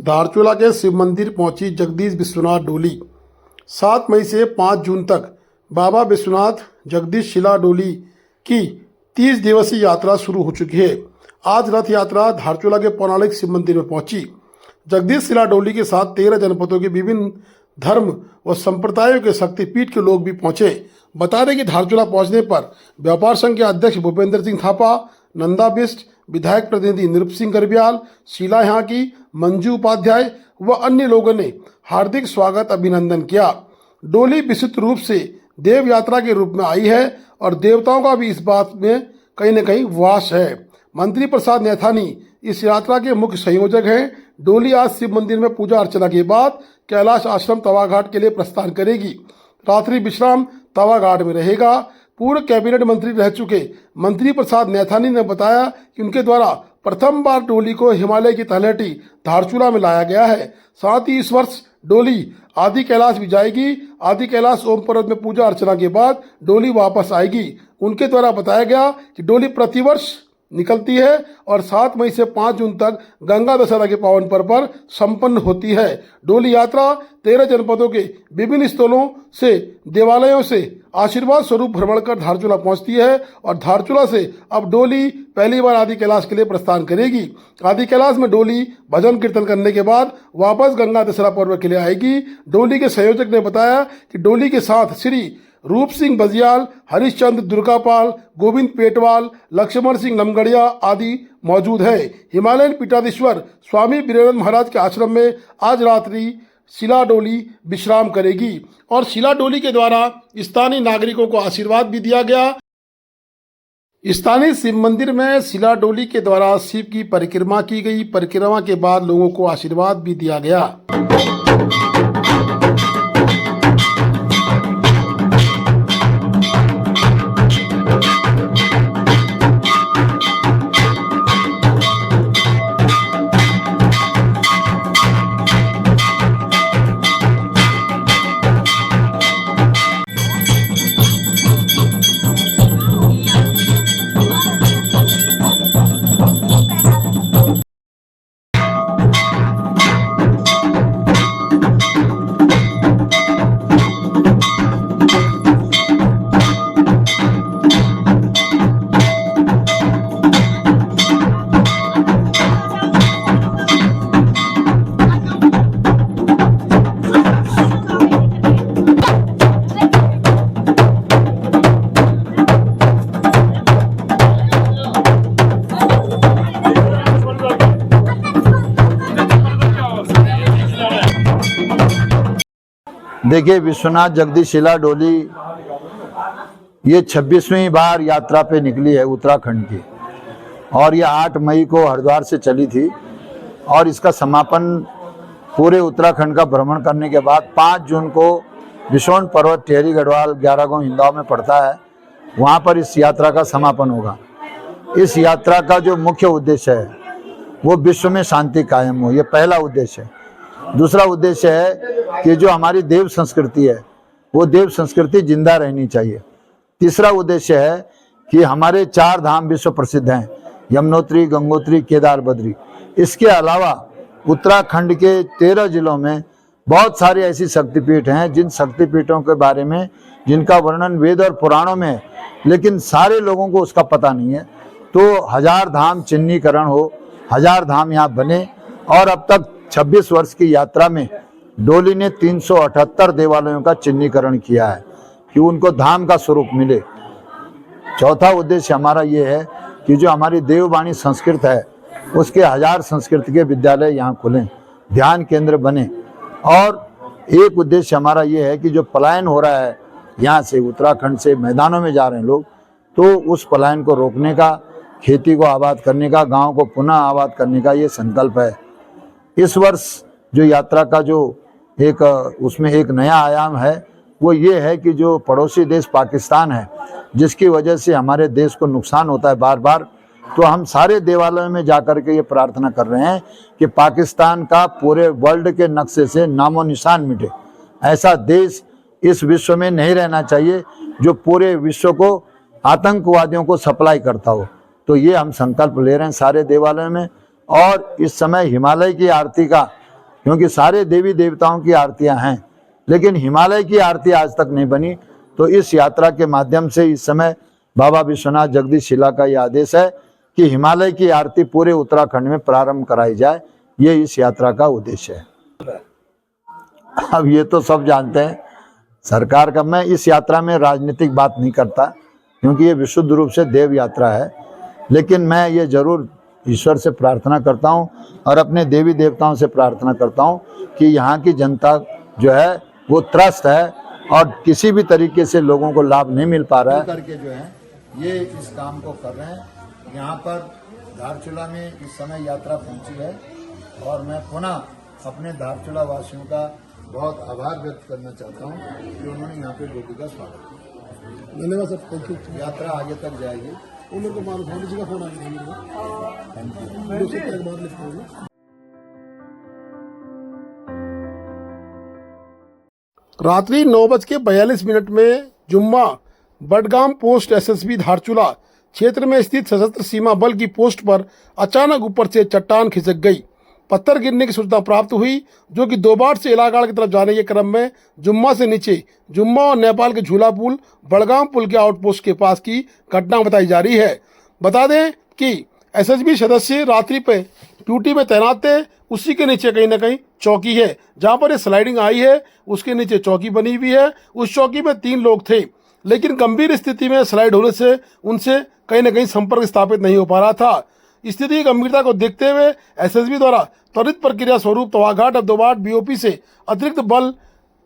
धारचूला के शिव मंदिर पहुंची जगदीश विश्वनाथ डोली। 7 मई से 5 जून तक बाबा विश्वनाथ जगदीश शिला डोली की 30 दिवसीय यात्रा शुरू हो चुकी है। आज रथ यात्रा धारचूला के पौराणिक शिव मंदिर में पहुंची। जगदीश शिला डोली के साथ 13 जनपदों के विभिन्न धर्म व संप्रदायों के शक्तिपीठ के लोग भी पहुंचे। बता दें कि धारचूला पहुंचने पर व्यापार संघ के अध्यक्ष भूपेंद्र सिंह थापा, नंदा बिष्ट, विधायक प्रतिनिधि निरुप सिंह गर्ब्याल, शीला यहाँ की, मंजू उपाध्याय व अन्य लोगों ने हार्दिक स्वागत अभिनंदन किया। डोली विशुद्ध रूप से देव यात्रा के रूप में आई है और देवताओं का भी इस बात में कहीं न कहीं वास है। मंत्री प्रसाद नैथानी इस यात्रा के मुख्य संयोजक हैं। डोली आज शिव मंदिर में पूजा अर्चना के बाद कैलाश आश्रम तवाघाट के लिए प्रस्थान करेगी। रात्रि विश्राम तवाघाट में रहेगा। पूर्व कैबिनेट मंत्री रह चुके मंत्री प्रसाद नैथानी ने बताया कि उनके द्वारा प्रथम बार डोली को हिमालय की तलहटी धारचूला में लाया गया है। साथ ही इस वर्ष डोली आदि कैलाश भी जाएगी। आदि कैलाश ओम पर्वत में पूजा अर्चना के बाद डोली वापस आएगी। उनके द्वारा बताया गया कि डोली प्रतिवर्ष निकलती है और 7 मई से 5 जून तक गंगा दशहरा के पावन पर्व पर संपन्न होती है। डोली यात्रा 13 जनपदों के विभिन्न स्थलों से देवालयों से आशीर्वाद स्वरूप भ्रमण कर धारचूला पहुंचती है और धारचूला से अब डोली पहली बार आदि कैलाश के लिए प्रस्थान करेगी। आदि कैलाश में डोली भजन कीर्तन करने के बाद वापस गंगा दशहरा पर्व के लिए आएगी। डोली के संयोजक ने बताया कि डोली के साथ श्री रूप सिंह बजियाल, हरिश्चंद्र दुर्गापाल, गोविंद पेटवाल, लक्ष्मण सिंह लमगड़िया आदि मौजूद है। हिमालयन पीठाधीश्वर स्वामी वीरेंद्र महाराज के आश्रम में आज रात्रि शिला डोली विश्राम करेगी और शिला डोली के द्वारा स्थानीय नागरिकों को आशीर्वाद भी दिया गया। स्थानीय शिव मंदिर में शिला डोली के द्वारा शिव की परिक्रमा की गई। परिक्रमा के बाद लोगों को आशीर्वाद भी दिया गया। देखिए, विश्वनाथ जगदीश शिला डोली ये 26वीं बार यात्रा पे निकली है उत्तराखंड की और ये 8 मई को हरिद्वार से चली थी और इसका समापन पूरे उत्तराखंड का भ्रमण करने के बाद 5 जून को विशोण पर्वत टिहरी गढ़वाल 11 गांव हिंदौन में पड़ता है। वहाँ पर इस यात्रा का समापन होगा। इस यात्रा का जो मुख्य उद्देश्य है वो विश्व में शांति कायम हो, ये पहला उद्देश्य है। दूसरा उद्देश्य है कि जो हमारी देव संस्कृति है वो देव संस्कृति जिंदा रहनी चाहिए। तीसरा उद्देश्य है कि हमारे 4 धाम विश्व प्रसिद्ध हैं, यमुनोत्री, गंगोत्री, केदार, बद्री। इसके अलावा उत्तराखंड के 13 जिलों में बहुत सारे ऐसी शक्तिपीठ हैं जिन शक्तिपीठों के बारे में जिनका वर्णन वेद और पुराणों में है, लेकिन सारे लोगों को उसका पता नहीं है। तो 1000 धाम चिन्हीकरण हो, 1000 धाम यहाँ बने और अब तक 26 वर्ष की यात्रा में डोली ने 378 देवालयों का चिन्हीकरण किया है कि उनको धाम का स्वरूप मिले। चौथा उद्देश्य हमारा ये है कि जो हमारी देववाणी संस्कृत है उसके 1000 संस्कृत के विद्यालय यहाँ खुलें, ध्यान केंद्र बने। और एक उद्देश्य हमारा ये है कि जो पलायन हो रहा है यहाँ से, उत्तराखंड से मैदानों में जा रहे हैं लोग, तो उस पलायन को रोकने का, खेती को आबाद करने का, गाँव को पुनः आबाद करने का ये संकल्प है। इस वर्ष जो यात्रा का जो उसमें एक नया आयाम है वो ये है कि जो पड़ोसी देश पाकिस्तान है जिसकी वजह से हमारे देश को नुकसान होता है बार बार, तो हम सारे देवालयों में जाकर के ये प्रार्थना कर रहे हैं कि पाकिस्तान का पूरे वर्ल्ड के नक्शे से नामो निशान मिटे। ऐसा देश इस विश्व में नहीं रहना चाहिए जो पूरे विश्व को आतंकवादियों को सप्लाई करता हो। तो ये हम संकल्प ले रहे हैं सारे देवालयों में। और इस समय हिमालय की आरती का क्योंकि सारे देवी देवताओं की आरतियां हैं, लेकिन हिमालय की आरती आज तक नहीं बनी। तो इस यात्रा के माध्यम से इस समय बाबा विश्वनाथ जगदीश शिला का यह आदेश है कि हिमालय की आरती पूरे उत्तराखंड में प्रारंभ कराई जाए। ये इस यात्रा का उद्देश्य है। अब ये तो सब जानते हैं सरकार का, मैं इस यात्रा में राजनीतिक बात नहीं करता क्योंकि ये विशुद्ध रूप से देव यात्रा है। लेकिन मैं ये जरूर ईश्वर से प्रार्थना करता हूँ और अपने देवी देवताओं से प्रार्थना करता हूँ कि यहाँ की जनता जो है वो त्रस्त है और किसी भी तरीके से लोगों को लाभ नहीं मिल पा रहा है करके जो है ये इस काम को कर रहे हैं। यहाँ पर धारचूला में इस समय यात्रा पहुंची है और मैं पुनः अपने धारचूला वासियों का बहुत आभार व्यक्त करना चाहता हूँ कि उन्होंने यहाँ पे डोली का स्वागत किया। धन्यवाद सर, थैंक यू। यात्रा आगे तक जाएगी। उन लोगों को मालूम जी का फोन आ गया। Thank you. दूसरे एक बार लिखते हैं। रात्रि 9:42 में जुम्मा बडगाम पोस्ट एसएसबी धारचूला क्षेत्र में स्थित सशस्त्र सीमा बल की पोस्ट पर अचानक ऊपर से चट्टान खिसक गई। पत्थर गिरने की सूचना प्राप्त हुई, जो कि दोबाट से इलाहाबाद की तरफ जाने के क्रम में जुम्मा से नीचे जुम्मा और नेपाल के झूला पुल बड़गाम पुल के आउटपोस्ट के पास की घटना बताई जा रही है। बता दें कि एसएसबी सदस्य रात्रि पे ड्यूटी में तैनात थे। उसी के नीचे कहीं ना कहीं चौकी है, जहां पर ये स्लाइडिंग आई है उसके नीचे चौकी बनी हुई है। उस चौकी में 3 लोग थे, लेकिन गंभीर स्थिति में स्लाइड होने से उनसे कहीं ना कहीं संपर्क स्थापित नहीं हो पा रहा था। स्थिति की गंभीरता को देखते हुए एसएसबी द्वारा त्वरित प्रक्रिया स्वरूप तवाघाट और दोबाट बीओपी से अतिरिक्त बल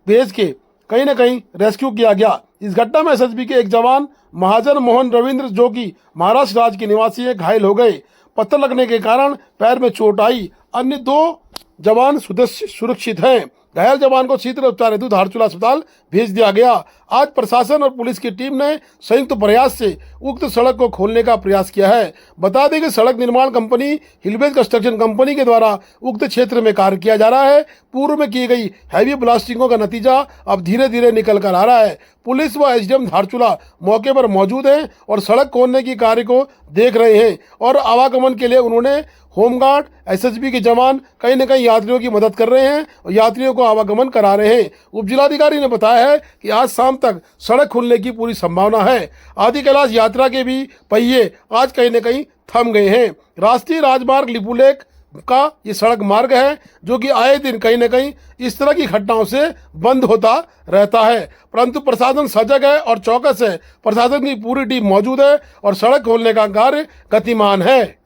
भेज के कहीं ना कहीं रेस्क्यू किया गया। इस घटना में एसएसबी के एक जवान महाजन मोहन रविंद्र, जो कि महाराष्ट्र राज्य के निवासी है, घायल हो गए। पत्थर लगने के कारण पैर में चोट आई। अन्य 2 जवान सुरक्षित हैं। घायल जवान को शीघ्र उपचार हेतु धारचूला अस्पताल भेज दिया गया। आज प्रशासन और पुलिस की टीम ने संयुक्त प्रयास से उक्त सड़क को खोलने का प्रयास किया है। बता दें कि सड़क निर्माण कंपनी हिलवेज कंस्ट्रक्शन कंपनी के द्वारा उक्त क्षेत्र में कार्य किया जा रहा है। पूर्व में की गई हैवी ब्लास्टिंगों का नतीजा अब धीरे धीरे निकल कर आ रहा है। पुलिस व एसडीएम धारचूला मौके पर मौजूद हैं और सड़क खोलने की कार्य को देख रहे हैं और आवागमन के लिए उन्होंने होमगार्ड एसएसबी के जवान कहीं न कहीं यात्रियों की मदद कर रहे हैं और यात्रियों को आवागमन करा रहे हैं। उप जिलाधिकारी ने बताया है कि आज शाम तक सड़क खुलने की पूरी संभावना है। आदि कैलाश यात्रा के भी पहिए आज कहीं न कहीं थम गए हैं। राष्ट्रीय राजमार्ग लिपुलेख का ये सड़क मार्ग है, जो कि आए दिन कहीं न कहीं इस तरह की घटनाओं से बंद होता रहता है, परंतु प्रशासन सजग है और चौकस है। प्रशासन की पूरी टीम मौजूद है और सड़क खोलने का कार्य गतिमान है।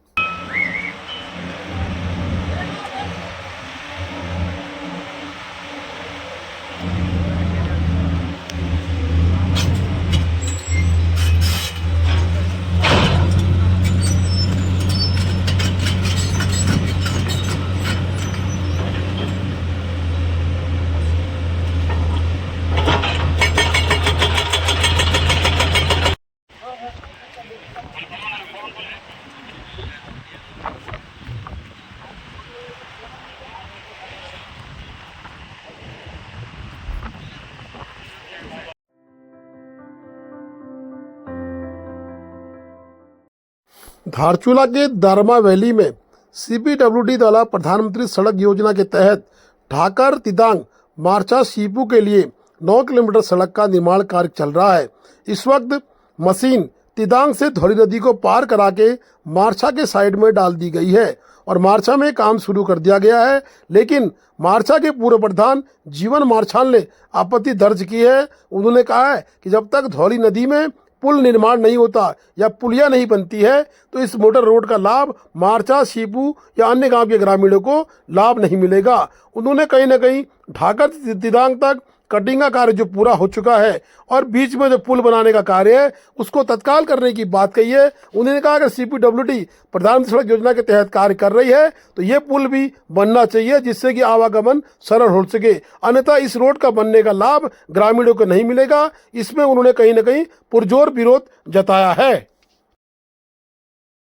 धारचूला के दारमा वैली में सीपीडब्ल्यूडी द्वारा प्रधानमंत्री सड़क योजना के तहत ढाकर तिदांग मार्चा सीपू के लिए 9 किलोमीटर सड़क का निर्माण कार्य चल रहा है। इस वक्त मशीन तिदांग से धौली नदी को पार करा के मार्चा के साइड में डाल दी गई है और मार्चा में काम शुरू कर दिया गया है। लेकिन मार्चा के पूर्व प्रधान जीवन मार्छाल ने आपत्ति दर्ज की है। उन्होंने कहा है कि जब तक धौली नदी में पुल निर्माण नहीं होता या पुलिया नहीं बनती है तो इस मोटर रोड का लाभ मार्चा, सीपू या अन्य गांव के ग्रामीणों को लाभ नहीं मिलेगा। उन्होंने कहीं ना कहीं ढाका तिदांग तक कटिंग का कार्य जो पूरा हो चुका है और बीच में जो पुल बनाने का कार्य है उसको तत्काल करने की बात कही है। उन्होंने कहा अगर सीपीडब्ल्यूडी प्रधानमंत्री सड़क योजना के तहत कार्य कर रही है तो ये पुल भी बनना चाहिए, जिससे कि आवागमन सरल हो सके, अन्यथा इस रोड का बनने का लाभ ग्रामीणों को नहीं मिलेगा। इसमें उन्होंने कहीं ना कहीं पुरजोर विरोध जताया है।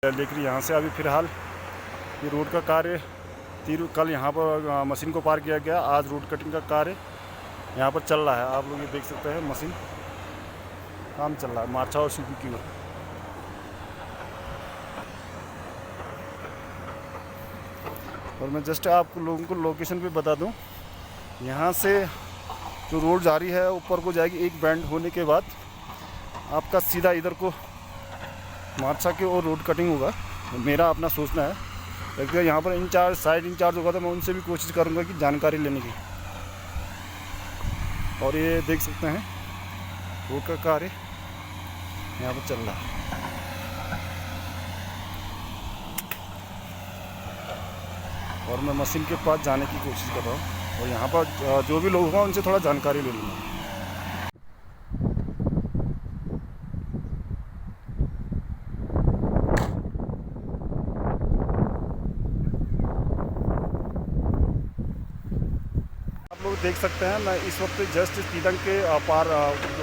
लेकिन यहाँ से अभी फिलहाल ये रोड का कार्य कल यहाँ पर मशीन को पार किया गया, आज रोड कटिंग का कार्य यहाँ पर चल रहा है। आप लोग ये देख सकते हैं मशीन काम चल रहा है मार्चा और सीपू की ओर। और मैं जस्ट आप लोगों को लोकेशन पे बता दूं, यहाँ से जो रोड जा रही है ऊपर को जाएगी, एक बैंड होने के बाद आपका सीधा इधर को मार्चा के और रोड कटिंग होगा। मेरा अपना सोचना है, लगता है यहाँ पर इंचार्ज साइड इंचार्ज होगा तो मैं उनसे भी कोशिश करूँगा कि जानकारी लेने की। और ये देख सकते हैं रोड का कार्य यहाँ पर चल रहा है। और मैं मशीन के पास जाने की कोशिश कर रहा हूँ और यहाँ पर जो भी लोग होंगे उनसे थोड़ा जानकारी ले लूँगा। आप लोग देख सकते हैं मैं इस वक्त जस्ट तीदंग के पार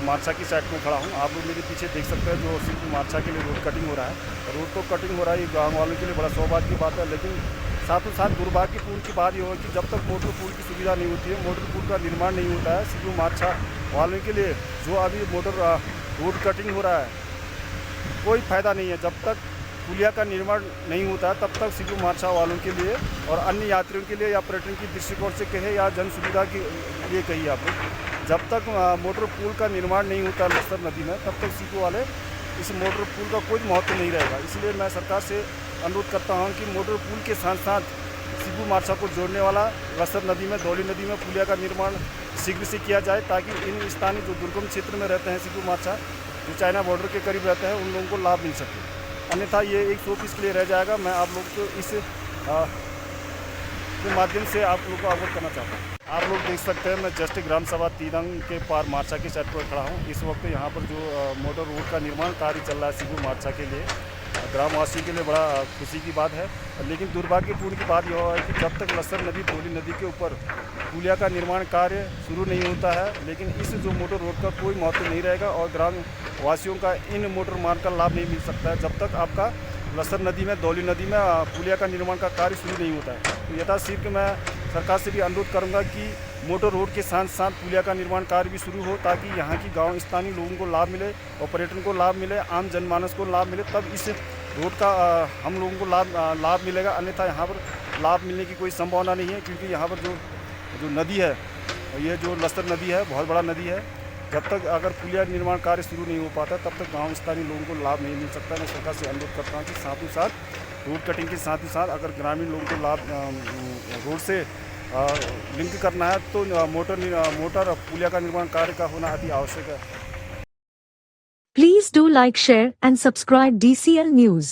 मार्चा की साइड में खड़ा हूँ। आप लोग मेरे पीछे देख सकते हैं जो सिर्फ मार्चा के लिए रोड कटिंग हो रहा है। रोड तो कटिंग हो रहा है, गाँव वालों के लिए बड़ा सौभाग्य की बात है, लेकिन साथ ही साथ दुर्भाग्यपूर्ण की बात यह है कि जब तक मोटर पुल की सुविधा नहीं होती है, मोटर पुल का निर्माण नहीं होता है, सिर्फ मार्चा वालों के लिए जो अभी मोटर रोड कटिंग हो रहा है कोई फ़ायदा नहीं है। जब तक पुलिया का निर्माण नहीं होता है तब तक सिर्फ मार्चा वालों के लिए और अन्य यात्रियों के लिए या पर्यटन की दृष्टिकोण से कहे या जन सुविधा के लिए कहिए आप लोग, जब तक मोटर पुल का निर्माण नहीं होता लस्तर नदी में तब तक सीपी वाले इस मोटर पुल का कोई महत्व नहीं रहेगा। इसलिए मैं सरकार से अनुरोध करता हूं कि मोटर पुल के साथ साथ सिबू मार्चा को जोड़ने वाला लस्तर नदी में दौली नदी में पुलिया का निर्माण शीघ्र से किया जाए, ताकि इन स्थानीय जो दुर्गम क्षेत्र में रहते हैं सिबू मार्चा जो चाइना बॉर्डर के करीब रहते हैं उन लोगों को लाभ मिल सके। अन्यथा ये एक शो पीस के लिए रह जाएगा। मैं आप लोग को इस के माध्यम से आप लोग को अवगत करना चाहता हूँ। आप लोग देख सकते हैं मैं जस्ट ग्राम सभा तीदंग के पार मार्चा की साइड पर खड़ा हूँ। इस वक्त यहाँ पर जो मोटर रोड का निर्माण कार्य चल रहा है सिबू मार्चा के लिए, ग्रामवासियों के लिए बड़ा खुशी की बात है। लेकिन दुर्भाग्यपूर्ण की बात यह है कि जब तक लस्तर नदी दौली नदी के ऊपर पुलिया का निर्माण कार्य शुरू नहीं होता है, लेकिन इस जो मोटर रोड का कोई महत्व नहीं रहेगा और ग्रामवासियों का इन मोटर मार्ग का लाभ नहीं मिल सकता है जब तक आपका लस्तर नदी में दौली नदी में पुलिया का निर्माण का कार्य शुरू नहीं होता है। तो यथाशीघ्र मैं सरकार से भी अनुरोध करूंगा कि मोटर रोड के साथ साथ पुलिया का निर्माण कार्य भी शुरू हो, ताकि यहाँ की गांव स्थानीय लोगों को लाभ मिले और पर्यटन को लाभ मिले, आम जनमानस को लाभ मिले, तब इस रोड का हम लोगों को लाभ मिलेगा। अन्यथा यहाँ पर लाभ मिलने की कोई संभावना नहीं है, क्योंकि यहाँ पर जो नदी है, ये जो लस्तर नदी है बहुत बड़ा नदी है। जब तक अगर पुलिया निर्माण कार्य शुरू नहीं हो पाता तब तक गांव स्थानीय लोगों को लाभ नहीं मिल सकता। मैं सरकार से अनुरोध करता हूं कि साथ ही साथ रोड कटिंग के साथ ही साथ अगर ग्रामीण लोगों को लाभ रोड से लिंक करना है तो मोटर पुलिया का निर्माण कार्य का होना अति आवश्यक है। Please do like, share and subscribe DCL News.